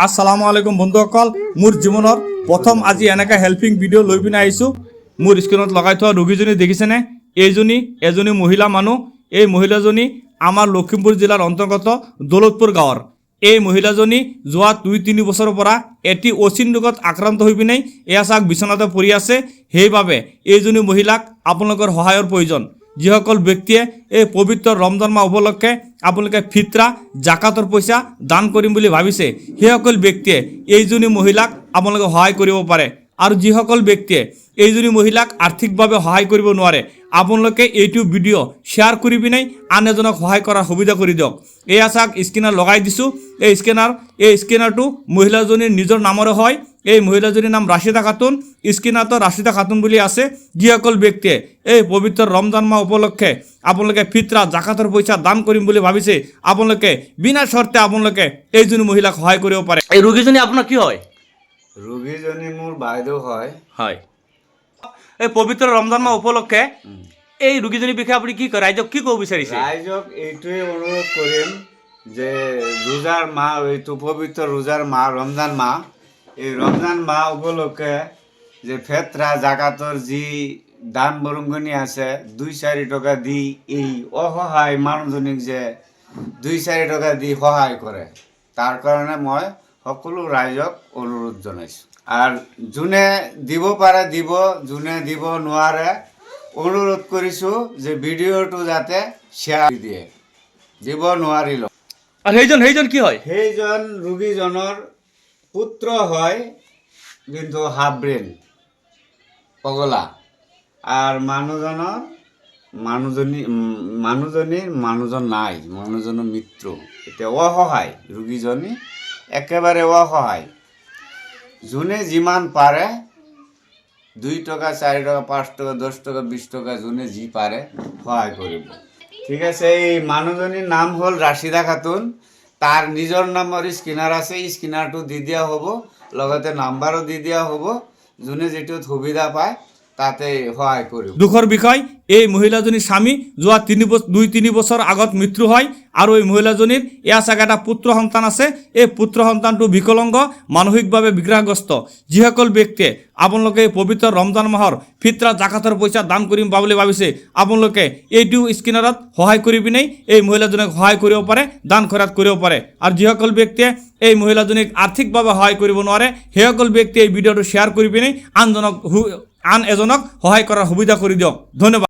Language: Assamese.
আসসালামু আলাইকুম বন্ধুসকল, মোৰ জীৱনৰ প্ৰথম আজি এনেকা হেল্পিং ভিডিঅ' লৈ পিনে আহিছোঁ। মোৰ স্ক্ৰীনত লগাই থোৱা ৰোগীজনী দেখিছেনে? এজনী মহিলা মানুহ। এই মহিলাজনী আমাৰ লখিমপুৰ জিলাৰ অন্তৰ্গত দৌলতপুৰ গাঁৱৰ। এই মহিলাজনী যোৱা 2-3 বছৰৰ পৰা এটি অচিন ৰোগত আক্ৰান্ত হৈ পিনে এয়া চাওক বিচনাতে পৰি আছে। সেইবাবে এইজনী মহিলাক আপোনালোকৰ সহায়ৰ প্ৰয়োজন। যিসকল ব্যক্তিয়ে এই পবিত্ৰ ৰমজান মাহ উপলক্ষে আপোনালোকে ফিতৰা জাকাতৰ পইচা দান কৰিম বুলি ভাবিছে, সেইসকল ব্যক্তিয়ে এইজনী মহিলাক আপোনালোকে সহায় কৰিব পাৰে। আৰু যিসকল ব্যক্তিয়ে এইজনী মহিলাক আৰ্থিকভাৱে সহায় কৰিব নোৱাৰে, আপোনালোকে এইটো ভিডিঅ' শ্বেয়াৰ কৰি পিনে আন এজনক সহায় কৰাৰ সুবিধা কৰি দিয়ক। এয়া চাওক স্কেনাৰ লগাই দিছোঁ। এই স্কেনাৰটো মহিলাজনীৰ নিজৰ নামৰে হয়। এই মহিলাজনীৰ নাম ৰাছিদা খাতুন। স্কেনাৰটো ৰাছিদা খাতুন বুলি আছে। যিসকল ব্যক্তিয়ে এই পবিত্ৰ ৰমজান মাহ উপলক্ষে আপোনালোকে ফিতৰা জাকাতৰ পইচা দান কৰিম বুলি ভাবিছে, আপোনালোকে বিনা চৰ্তে আপোনালোকে এইজনী মহিলাক সহায় কৰিব পাৰে। এই ৰোগীজনী আপোনাৰ কি হয়? ৰোগীজনী মোৰ বাইদেউ হয়। হয়, এই পবিত্ৰ ৰমজান মাহ উপলক্ষে এই ৰোগীজনীৰ বিষয়ে আপুনি কি কয়, ৰাইজক কি ক'ব বিচাৰিছে? ৰাইজক এইটোৱে অনুৰোধ কৰিম যে ৰোজাৰ মাহ, এইটো পবিত্ৰ ৰোজাৰ মাহ ৰমজান মাহ, এই ৰমজান মাহ উপলক্ষে যে ফেতৰা জাকাতৰ যি দান বৰঙণি আছে 2-4 টকা দি এই অসহায় মানুহজনীক যে 2-4 টকা দি সহায় কৰে, তাৰ কাৰণে মই সকলো ৰাইজক অনুৰোধ জনাইছোঁ। আৰু যোনে দিব পাৰে দিব, যোনে দিব নোৱাৰে অনুৰোধ কৰিছোঁ যে ভিডিঅ'টো যাতে শ্বেয়াৰ দিয়ে, দিব নোৱাৰিল। আৰু সেইজন কি হয়? সেইজন ৰোগীজনৰ পুত্ৰ হয়, কিন্তু হাফ ব্ৰেইন পগলা। আৰ মানুহজন নাই, মানুহজনৰ মৃত্যু। এতিয়া অসহায় ৰোগীজনী, একেবাৰে অসহায়। যোনে যিমান পাৰে 2 টকা 4 টকা 5 টকা 10 টকা 20 টকা যোনে যি পাৰে সহায় কৰিব। ঠিক আছে। এই মানুহজনীৰ নাম হ'ল ৰাছিদা খাতুন। তাৰ নিজৰ নামৰ স্কেনাৰ আছে, স্কেনাৰটো দি দিয়া হ'ব, লগতে নাম্বাৰো দি দিয়া হ'ব। যোনে যিটোত সুবিধা পায় তাতে সহায় কৰিব। দুখৰ বিষয়, এই মহিলাজনীৰ স্বামী যোৱা 2-3 বছৰ আগত মৃত্যু হয়। আৰু এই মহিলাজনীৰ এয়া চাগে এটা পুত্ৰ সন্তান আছে। এই পুত্ৰ সন্তানটো বিকলাংগ, মানসিকভাৱে বিগ্ৰহগ্ৰস্ত। যিসকল ব্যক্তিয়ে আপোনালোকে এই পবিত্ৰ ৰমজান মাহৰ ফিতৰা জাকাতৰ পইচা দান কৰিম বুলি ভাবিছে, আপোনালোকে এইটো স্কেনাৰত সহায় কৰি পিনে এই মহিলাজনীক সহায় কৰিব পাৰে, দান খৰাত কৰিব পাৰে। আৰু যিসকল ব্যক্তিয়ে এই মহিলাজনীক আৰ্থিকভাৱে সহায় কৰিব নোৱাৰে, সেইসকল ব্যক্তিয়ে এই ভিডিঅ'টো শ্বেয়াৰ কৰি পিনে আন এজনক সহায় কৰাৰ সুবিধা কৰি দিয়ক। ধন্যবাদ।